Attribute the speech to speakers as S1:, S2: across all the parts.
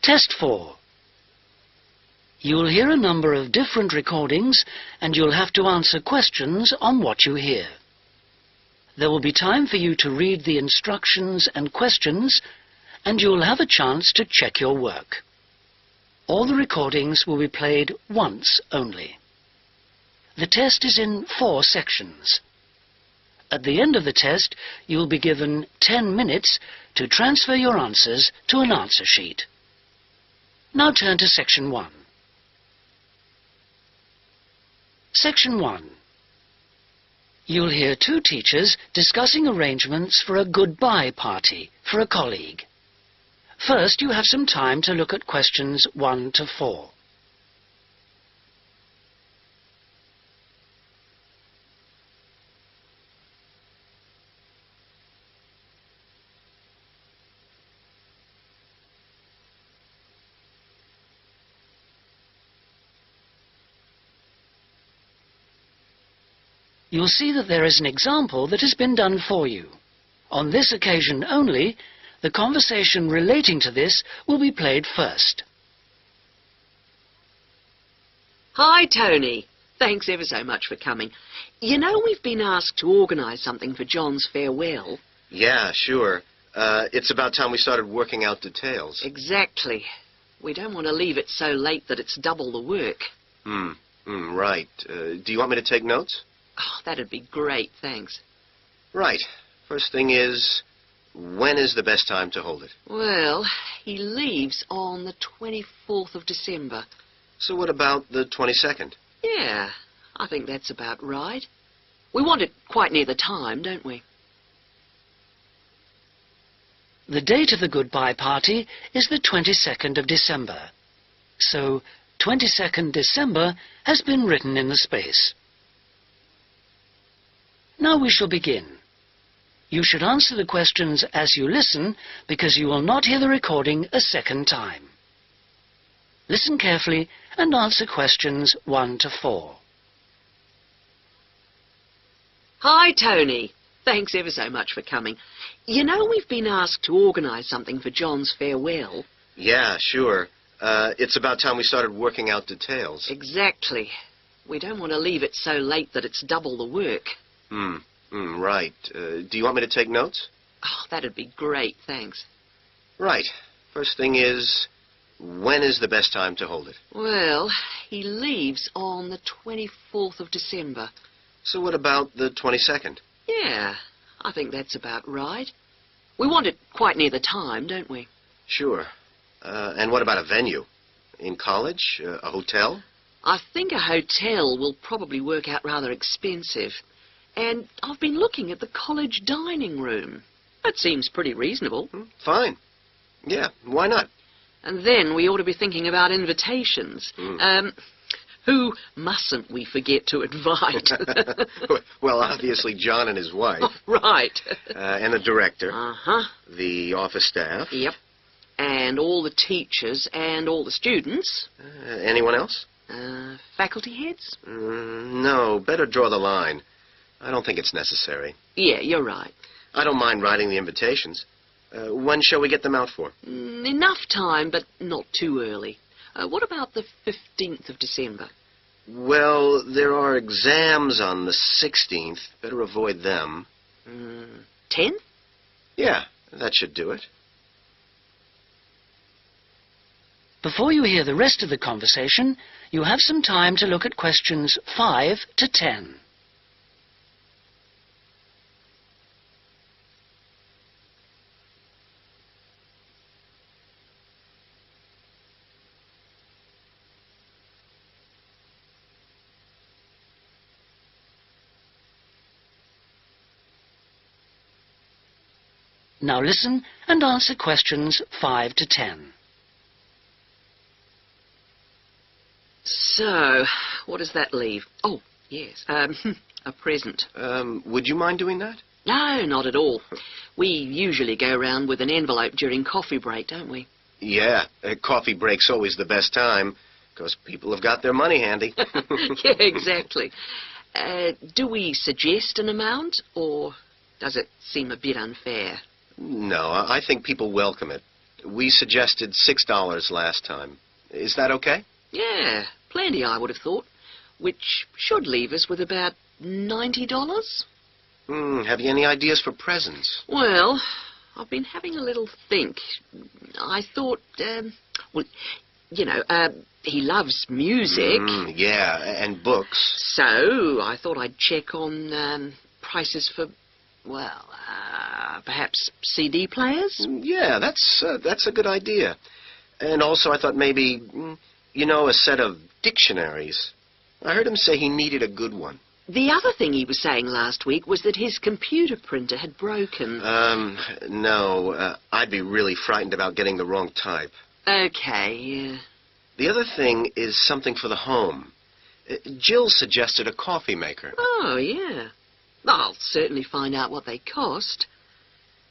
S1: Test 4. You'll hear a number of different recordings and you'll have to answer questions on what you hear. There will be time for you to read the instructions and questions and you'll have a chance to check your work. All the recordings will be played once only. The test is in 4 sections. At the end of the test, you'll be given 10 minutes to transfer your answers to an answer sheet. Now turn to Section 1. Section 1. You'll hear 2 teachers discussing arrangements for a goodbye party for a colleague. First, you have some time to look at questions 1 to 4. You'll see that there is an example that has been done for you. On this occasion only, the conversation relating to this will be played first.
S2: Hi, Tony. Thanks ever so much for coming. You know, we've been asked to organise something for John's farewell.
S3: Yeah, sure. It's about time we started working out details.
S2: Exactly. We don't want to leave it so late that it's double the work.
S3: Right. Do you want me to take notes?
S2: Oh, that'd be great, thanks.
S3: Right. First thing is, when is the best time to hold it?
S2: Well, he leaves on the 24th of December.
S3: So what about the 22nd?
S2: Yeah, I think that's about right. We want it quite near the time, don't we?
S1: The date of the goodbye party is the 22nd of December. So, 22nd December has been written in the space. Now we shall begin. You should answer the questions as you listen because you will not hear the recording a second time. Listen carefully and answer questions 1 to 4.
S2: Hi, Tony. Thanks ever so much for coming. You know, we've been asked to organise something for John's farewell.
S3: Yeah, sure. It's about time we started working out details.
S2: Exactly. We don't want to leave it so late that it's double the work.
S3: Right. Do you want me to take notes?
S2: Oh, that'd be great, thanks.
S3: Right. First thing is, when is the best time to hold it?
S2: Well, he leaves on the 24th of December.
S3: So what about the 22nd?
S2: Yeah, I think that's about right. We want it quite near the time, don't we?
S3: Sure. And what about a venue? In college? A hotel?
S2: I think a hotel will probably work out rather expensive. And I've been looking at the college dining room. That seems pretty reasonable.
S3: Fine. Yeah, why not?
S2: And then we ought to be thinking about invitations. Who mustn't we forget to invite?
S3: Well, obviously John and his wife.
S2: Oh, right.
S3: And the director.
S2: Uh-huh.
S3: The office staff.
S2: Yep. And all the teachers and all the students.
S3: Anyone else?
S2: Faculty heads?
S3: No, better draw the line. I don't think it's necessary.
S2: Yeah, you're right.
S3: I don't mind writing the invitations. When shall we get them out for?
S2: Enough time, but not too early. What about the 15th of December?
S3: Well, there are exams on the 16th. Better avoid them.
S2: 10th?
S3: Yeah, that should do it.
S1: Before you hear the rest of the conversation, you have some time to look at questions 5 to 10. Now listen and answer questions 5 to 10.
S2: So, what does that leave? Oh, yes, a present.
S3: Would you mind doing that?
S2: No, not at all. We usually go round with an envelope during coffee break, don't we?
S3: Yeah, coffee break's always the best time, because people have got their money handy.
S2: Yeah, exactly. Do we suggest an amount, or does it seem a bit unfair?
S3: No, I think people welcome it. We suggested $6 last time. Is that okay?
S2: Yeah, plenty, I would have thought. Which should leave us with about $90.
S3: Have you any ideas for presents?
S2: Well, I've been having a little think. I thought, he loves music.
S3: Yeah, and books.
S2: So I thought I'd check on prices for, perhaps CD players?
S3: Yeah, that's a good idea. And also I thought maybe, a set of dictionaries. I heard him say he needed a good one.
S2: The other thing he was saying last week was that his computer printer had broken.
S3: No. I'd be really frightened about getting the wrong type.
S2: Okay, yeah.
S3: The other thing is something for the home. Jill suggested a coffee maker.
S2: Oh, yeah. I'll certainly find out what they cost.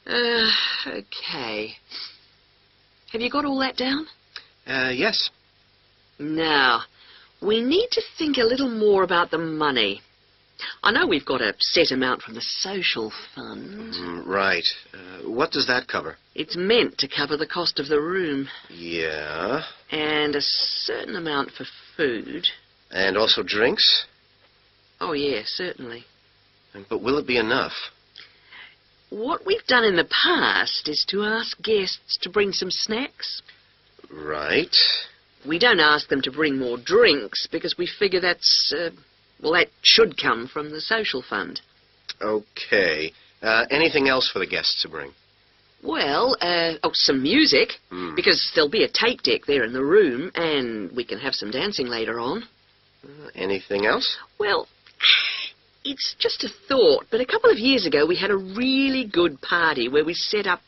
S2: Okay. Have you got all that down?
S3: Yes.
S2: Now, we need to think a little more about the money. I know we've got a set amount from the social fund.
S3: Right. What does that cover?
S2: It's meant to cover the cost of the room.
S3: Yeah.
S2: And a certain amount for food.
S3: And also drinks?
S2: Oh, yeah, certainly.
S3: But will it be enough?
S2: What we've done in the past is to ask guests to bring some snacks.
S3: Right.
S2: We don't ask them to bring more drinks because we figure that's, that should come from the social fund.
S3: Okay. Anything else for the guests to bring?
S2: Well, some music, because there'll be a tape deck there in the room, and we can have some dancing later on.
S3: Anything else?
S2: Well, it's just a thought, but a couple of years ago we had a really good party where we set up,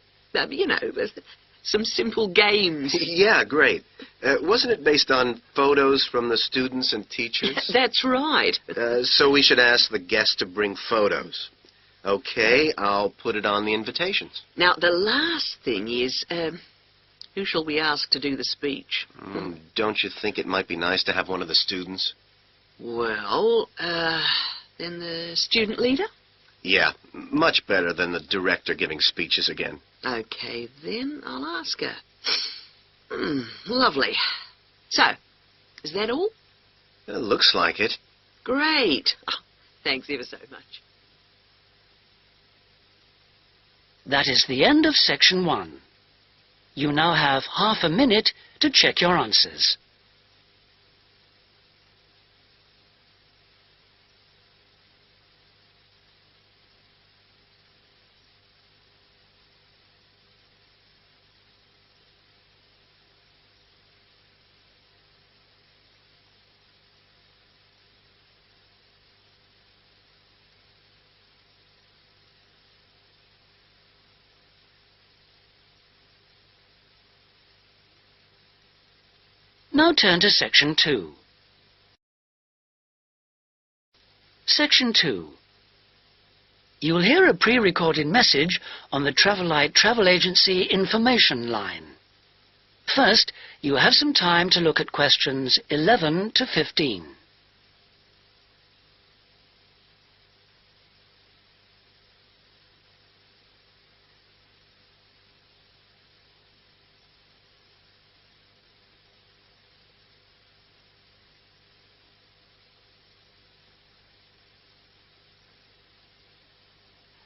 S2: some simple games.
S3: Yeah, great. Wasn't it based on photos from the students and teachers?
S2: That's right.
S3: So we should ask the guests to bring photos. Okay, I'll put it on the invitations.
S2: Now, the last thing is, who shall we ask to do the speech?
S3: Don't you think it might be nice to have one of the students?
S2: Well, then the student leader?
S3: Yeah, much better than the director giving speeches again.
S2: Okay, then I'll ask her. Lovely. So, is that all?
S3: It looks like it.
S2: Great. Oh, thanks ever so much.
S1: That is the end of section 1. You now have half a minute to check your answers. Now turn to section 2. Section 2. You will hear a pre-recorded message on the Travelite Travel Agency information line. First, you have some time to look at questions 11 to 15.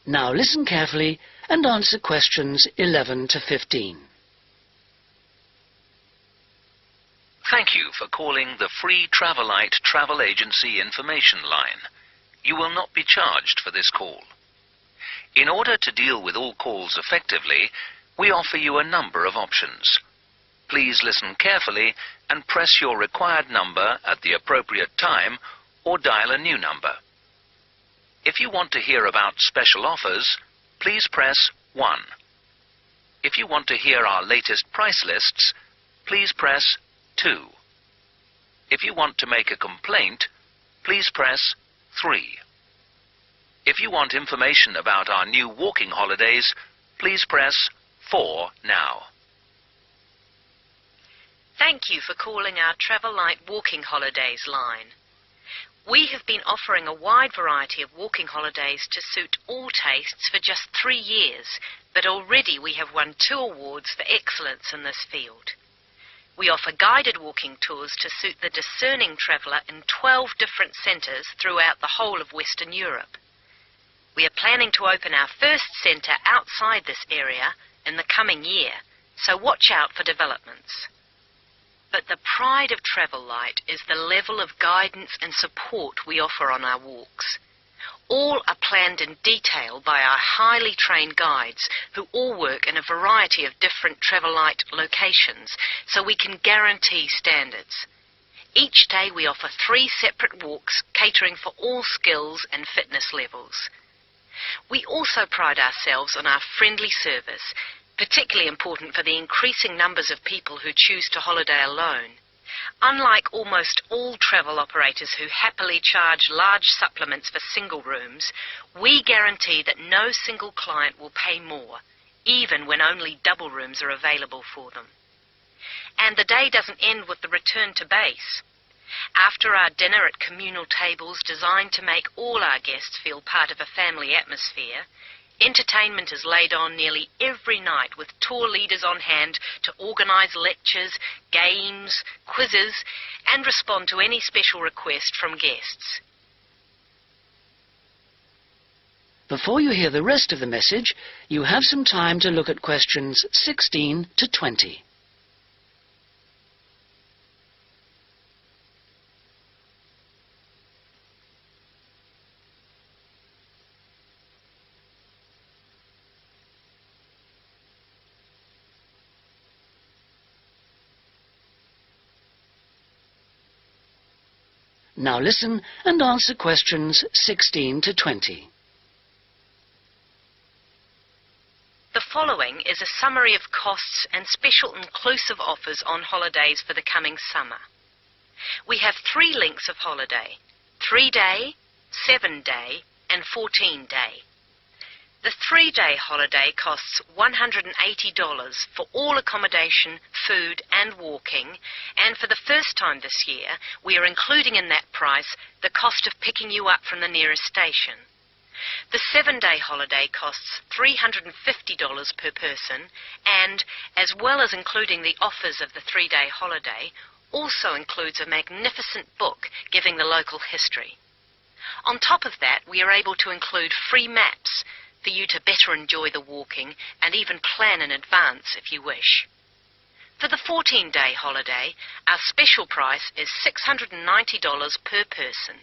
S1: Now listen carefully and answer questions 11 to 15.
S4: Thank you for calling the free Travelite Travel Agency information line. You will not be charged for this call. In order to deal with all calls effectively, we offer you a number of options. Please listen carefully and press your required number at the appropriate time or dial a new number. If you want to hear about special offers, please press 1. If you want to hear our latest price lists, please press 2. If you want to make a complaint, please press 3. If you want information about our new walking holidays, please press 4 now.
S5: Thank you for calling our Travelite Walking Holidays line. We have been offering a wide variety of walking holidays to suit all tastes for just 3 years, but already we have won 2 awards for excellence in this field. We offer guided walking tours to suit the discerning traveller in 12 different centres throughout the whole of Western Europe. We are planning to open our first centre outside this area in the coming year, so watch out for developments. But the pride of Travel Light is the level of guidance and support we offer on our walks. All are planned in detail by our highly trained guides who all work in a variety of different Travel Light locations, so we can guarantee standards. Each day we offer 3 separate walks catering for all skills and fitness levels. We also pride ourselves on our friendly service, particularly important for the increasing numbers of people who choose to holiday alone. Unlike almost all travel operators who happily charge large supplements for single rooms, we guarantee that no single client will pay more, even when only double rooms are available for them. And the day doesn't end with the return to base. After our dinner at communal tables designed to make all our guests feel part of a family atmosphere, entertainment is laid on nearly every night with tour leaders on hand to organise lectures, games, quizzes, and respond to any special request from guests.
S1: Before you hear the rest of the message, you have some time to look at questions 16 to 20. Now listen and answer questions 16 to 20.
S5: The following is a summary of costs and special inclusive offers on holidays for the coming summer. We have 3 lengths of holiday: 3-day, 7-day and 14-day. The 3-day holiday costs $180 for all accommodation, food and walking, and for the first time this year, we are including in that price the cost of picking you up from the nearest station. The 7-day holiday costs $350 per person and, as well as including the offers of the 3-day holiday, also includes a magnificent book giving the local history. On top of that, we are able to include free maps for you to better enjoy the walking and even plan in advance if you wish. For the 14-day holiday, our special price is $690 per person,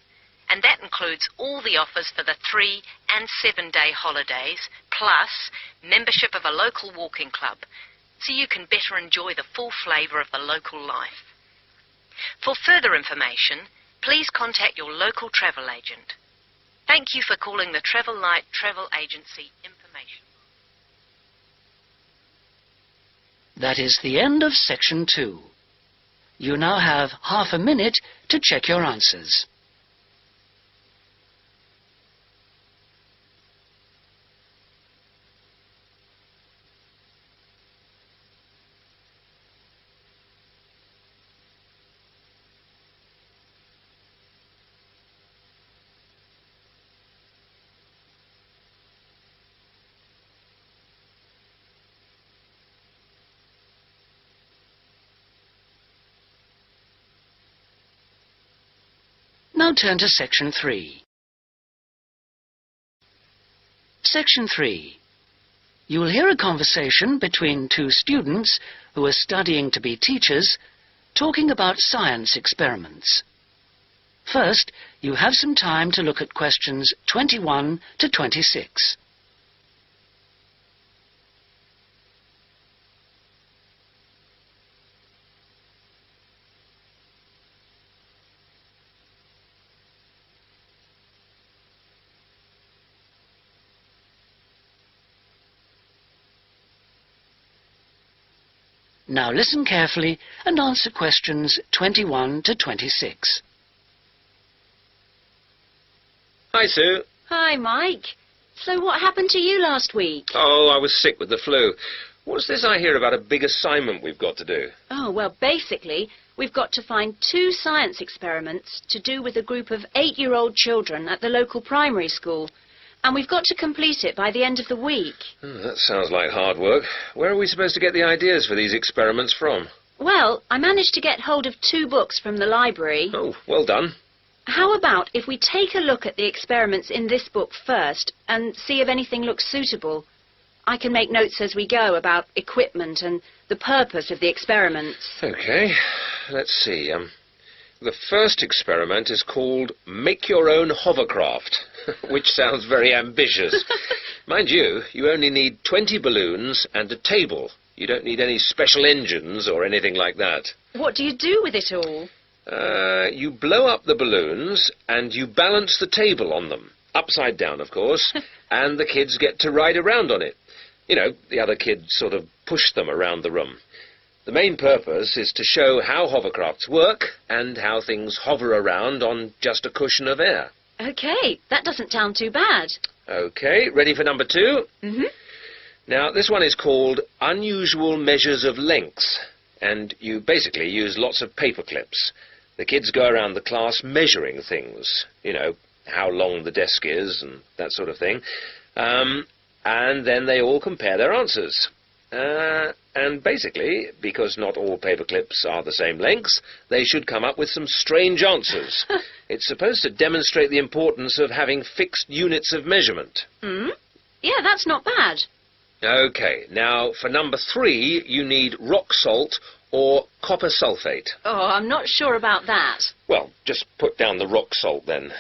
S5: and that includes all the offers for the 3- and 7-day holidays, plus membership of a local walking club, so you can better enjoy the full flavour of the local life. For further information, please contact your local travel agent. Thank you for calling the Travel Light Travel Agency information.
S1: That is the end of section 2. You now have half a minute to check your answers. Now turn to Section 3. Section 3. You will hear a conversation between 2 students who are studying to be teachers, talking about science experiments. First, you have some time to look at questions 21 to 26. Now listen carefully and answer questions 21 to 26.
S6: Hi, Sue.
S7: Hi, Mike. So what happened to you last week?
S6: Oh, I was sick with the flu. What's this I hear about a big assignment we've got to do?
S7: Oh, well, basically, we've got to find 2 science experiments to do with a group of 8-year-old children at the local primary school. And we've got to complete it by the end of the week.
S6: That sounds like hard work. Where are we supposed to get the ideas for these experiments from?
S7: Well, I managed to get hold of 2 books from the library.
S6: Oh, well done.
S7: How about if we take a look at the experiments in this book first and see if anything looks suitable? I can make notes as we go about equipment and the purpose of the experiments.
S6: OK, let's see. The first experiment is called Make Your Own Hovercraft, which sounds very ambitious. Mind you, you only need 20 balloons and a table. You don't need any special engines or anything like that.
S7: What do you do with it all?
S6: You blow up the balloons and you balance the table on them. Upside down, of course. And the kids get to ride around on it. You know, the other kids sort of push them around the room. The main purpose is to show how hovercrafts work and how things hover around on just a cushion of air.
S7: OK, that doesn't sound too bad.
S6: OK, ready for number 2?
S7: Mm-hmm.
S6: Now, this one is called Unusual Measures of Lengths, and you basically use lots of paper clips. The kids go around the class measuring things, you know, how long the desk is and that sort of thing, and then they all compare their answers. And basically, because not all paper clips are the same lengths, they should come up with some strange answers. It's supposed to demonstrate the importance of having fixed units of measurement.
S7: Yeah, that's not bad.
S6: OK, now for number 3, you need rock salt or copper sulfate.
S7: Oh, I'm not sure about that.
S6: Well, just put down the rock salt then.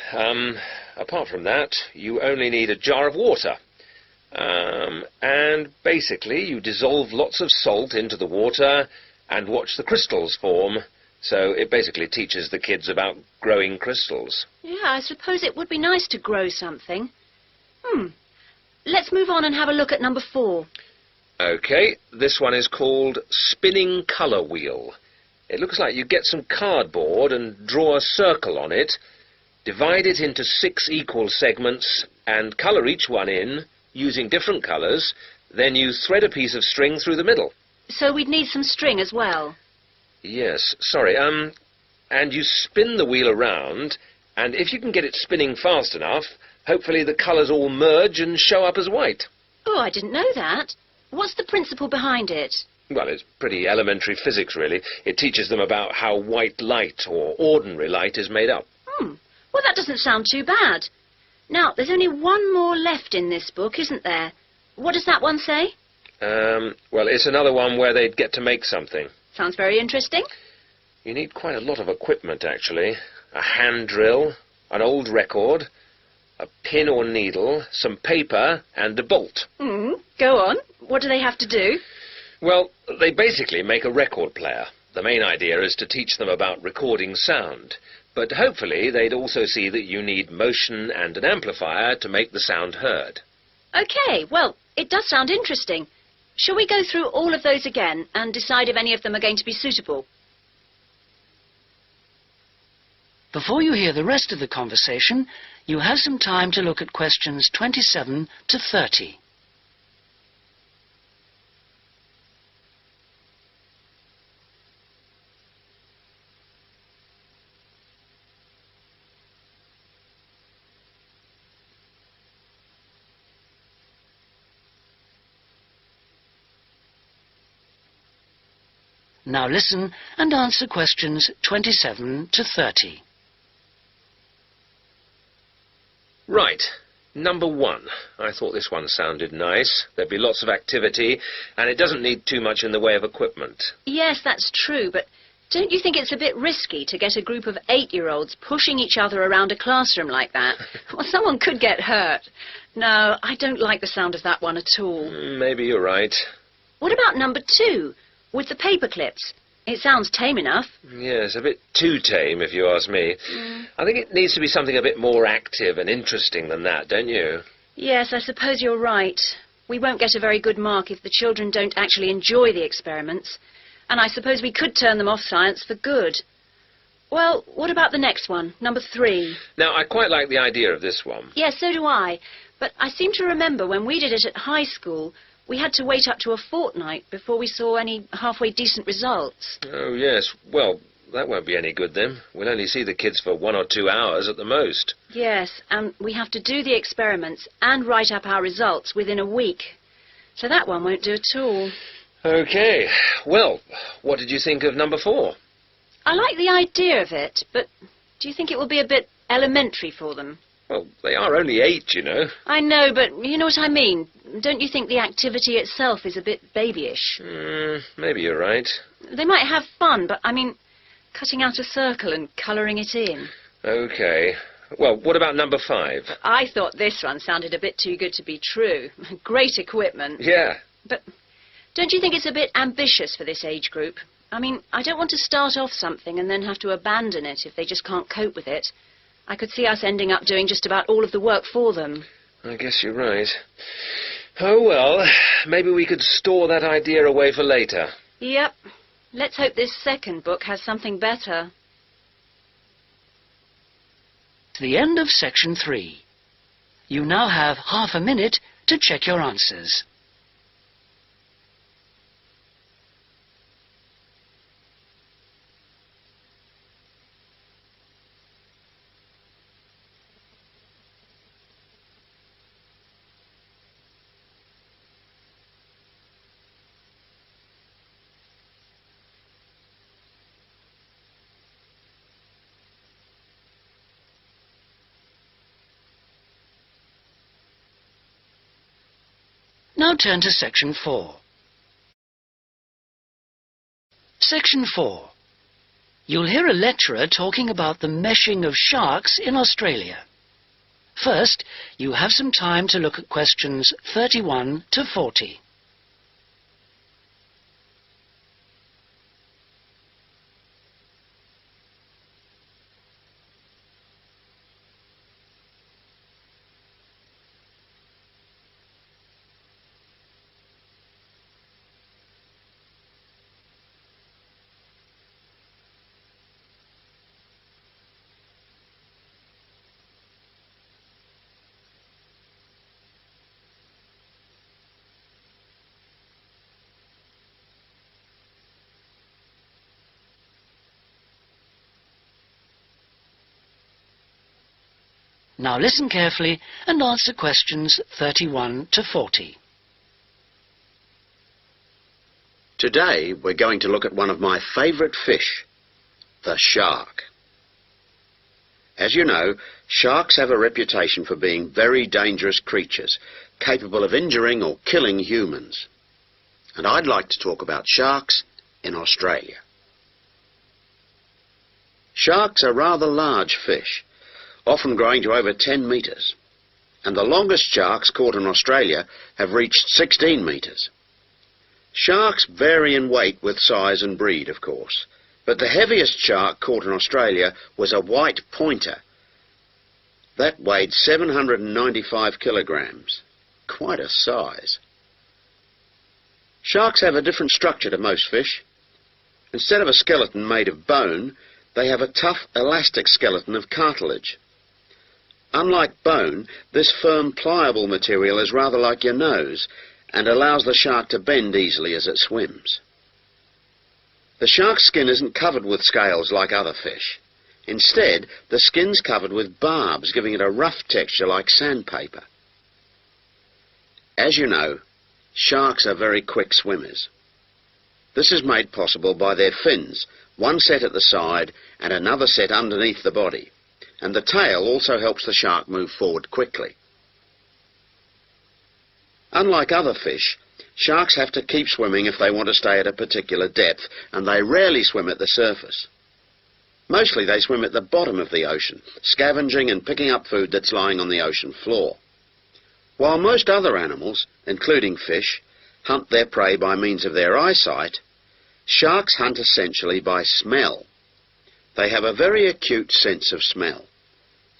S6: Apart from that, you only need a jar of water. And basically you dissolve lots of salt into the water and watch the crystals form. So it basically teaches the kids about growing crystals.
S7: Yeah, I suppose it would be nice to grow something. Let's move on and have a look at number 4.
S6: OK, this one is called Spinning Colour Wheel. It looks like you get some cardboard and draw a circle on it, divide it into 6 equal segments and colour each one in using different colours, then you thread a piece of string through the middle.
S7: So we'd need some string as well.
S6: Yes, sorry, and you spin the wheel around, and if you can get it spinning fast enough, hopefully the colours all merge and show up as white.
S7: Oh, I didn't know that. What's the principle behind it?
S6: Well, it's pretty elementary physics, really. It teaches them about how white light, or ordinary light, is made up.
S7: Well, that doesn't sound too bad. Now, there's only one more left in this book, isn't there? What does that one say?
S6: Well, it's another one where they'd get to make something.
S7: Sounds very interesting.
S6: You need quite a lot of equipment, actually. A hand drill, an old record, a pin or needle, some paper, and a bolt.
S7: Go on. What do they have to do?
S6: Well, they basically make a record player. The main idea is to teach them about recording sound. But hopefully they'd also see that you need motion and an amplifier to make the sound heard.
S7: OK, well, it does sound interesting. Shall we go through all of those again and decide if any of them are going to be suitable?
S1: Before you hear the rest of the conversation, you have some time to look at questions 27 to 30. Now listen and answer questions 27 to 30.
S6: Right. Number 1. I thought this one sounded nice. There'd be lots of activity, and it doesn't need too much in the way of equipment.
S7: Yes, that's true, but don't you think it's a bit risky to get a group of 8-year-olds pushing each other around a classroom like that? Well, someone could get hurt. No, I don't like the sound of that one at all.
S6: Maybe you're right.
S7: What about number 2, with the paper clips? It sounds tame enough.
S6: Yes, a bit too tame, if you ask me. I think it needs to be something a bit more active and interesting than that, don't you?
S7: Yes, I suppose you're right. We won't get a very good mark if the children don't actually enjoy the experiments. And I suppose we could turn them off science for good. Well, what about the next one, number 3?
S6: Now, I quite like the idea of this one.
S7: Yes, so do I. But I seem to remember when we did it at high school, we had to wait up to a fortnight before we saw any halfway decent results.
S6: Oh, yes. Well, that won't be any good then. We'll only see the kids for 1 or 2 hours at the most.
S7: Yes, and we have to do the experiments and write up our results within a week. So that one won't do at all.
S6: OK. Well, what did you think of number 4?
S7: I like the idea of it, but do you think it will be a bit elementary for them?
S6: Well, they are only 8, you know.
S7: I know, but you know what I mean. Don't you think the activity itself is a bit babyish?
S6: Maybe you're right.
S7: They might have fun, but I mean, cutting out a circle and colouring it in.
S6: OK. Well, what about number 5?
S7: I thought this one sounded a bit too good to be true. Great equipment.
S6: Yeah.
S7: But don't you think it's a bit ambitious for this age group? I mean, I don't want to start off something and then have to abandon it if they just can't cope with it. I could see us ending up doing just about all of the work for them.
S6: I guess you're right. Oh, well, maybe we could store that idea away for later.
S7: Yep. Let's hope this second book has something better.
S1: The end of section 3. You now have half a minute to check your answers. Now turn to section 4. Section 4. You'll hear a lecturer talking about the meshing of sharks in Australia. First, you have some time to look at questions 31 to 40. Now listen carefully and answer questions 31 to 40.
S8: Today we're going to look at one of my favourite fish, the shark. As you know, sharks have a reputation for being very dangerous creatures, capable of injuring or killing humans. And I'd like to talk about sharks in Australia. Sharks are rather large fish, often growing to over 10 metres, and the longest sharks caught in Australia have reached 16 metres. Sharks vary in weight with size and breed, of course, but the heaviest shark caught in Australia was a white pointer. That weighed 795 kilograms. Quite a size. Sharks have a different structure to most fish. Instead of a skeleton made of bone, they have a tough, elastic skeleton of cartilage. Unlike bone, this firm, pliable material is rather like your nose and allows the shark to bend easily as it swims. The shark's skin isn't covered with scales like other fish. Instead, the skin's covered with barbs, giving it a rough texture like sandpaper. As you know, sharks are very quick swimmers. This is made possible by their fins, one set at the side and another set underneath the body. And the tail also helps the shark move forward quickly. Unlike other fish, sharks have to keep swimming if they want to stay at a particular depth, and they rarely swim at the surface. Mostly they swim at the bottom of the ocean, scavenging and picking up food that's lying on the ocean floor. While most other animals, including fish, hunt their prey by means of their eyesight, sharks hunt essentially by smell. They have a very acute sense of smell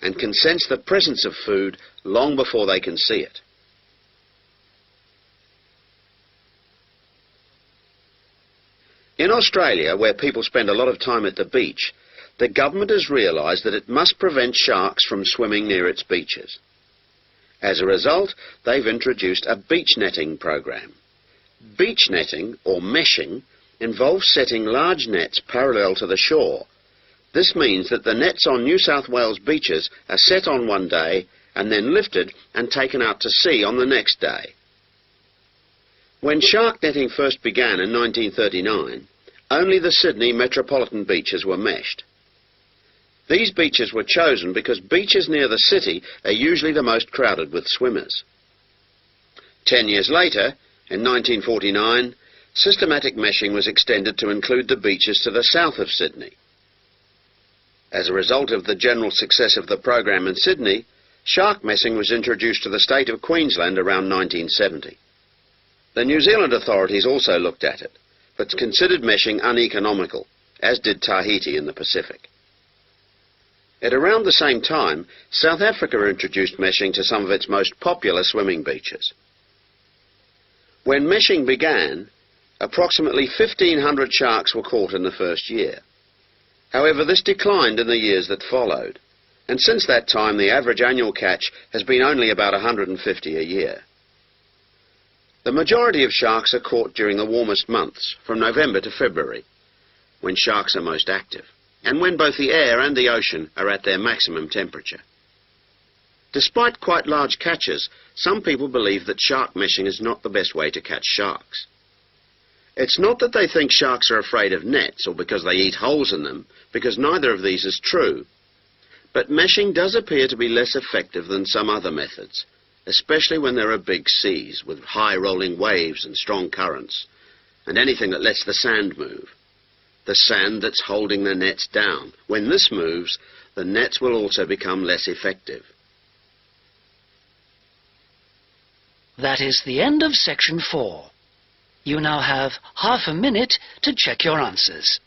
S8: and can sense the presence of food long before they can see it. In Australia, where people spend a lot of time at the beach, the government has realised that it must prevent sharks from swimming near its beaches. As a result, they've introduced a beach netting program. Beach netting, or meshing, involves setting large nets parallel to the shore. This means that the nets on New South Wales beaches are set on one day and then lifted and taken out to sea on the next day. When shark netting first began in 1939, only the Sydney metropolitan beaches were meshed. These beaches were chosen because beaches near the city are usually the most crowded with swimmers. 10 years later, in 1949, systematic meshing was extended to include the beaches to the south of Sydney. As a result of the general success of the program in Sydney, shark meshing was introduced to the state of Queensland around 1970. The New Zealand authorities also looked at it, but considered meshing uneconomical, as did Tahiti in the Pacific. At around the same time, South Africa introduced meshing to some of its most popular swimming beaches. When meshing began, approximately 1,500 sharks were caught in the first year. However, this declined in the years that followed, and since that time the average annual catch has been only about 150 a year. The majority of sharks are caught during the warmest months, from November to February, when sharks are most active, and when both the air and the ocean are at their maximum temperature. Despite quite large catches, some people believe that shark meshing is not the best way to catch sharks. It's not that they think sharks are afraid of nets or because they eat holes in them, because neither of these is true. But meshing does appear to be less effective than some other methods, especially when there are big seas with high rolling waves and strong currents, and anything that lets the sand move. The sand that's holding the nets down. When this moves, the nets will also become less effective.
S1: That is the end of section 4. You now have half a minute to check your answers.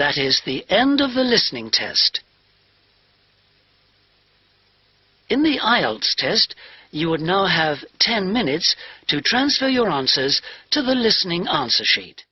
S1: That is the end of the listening test. In the Ielts test, you would now have 10 minutes to transfer your answers to the listening answer sheet.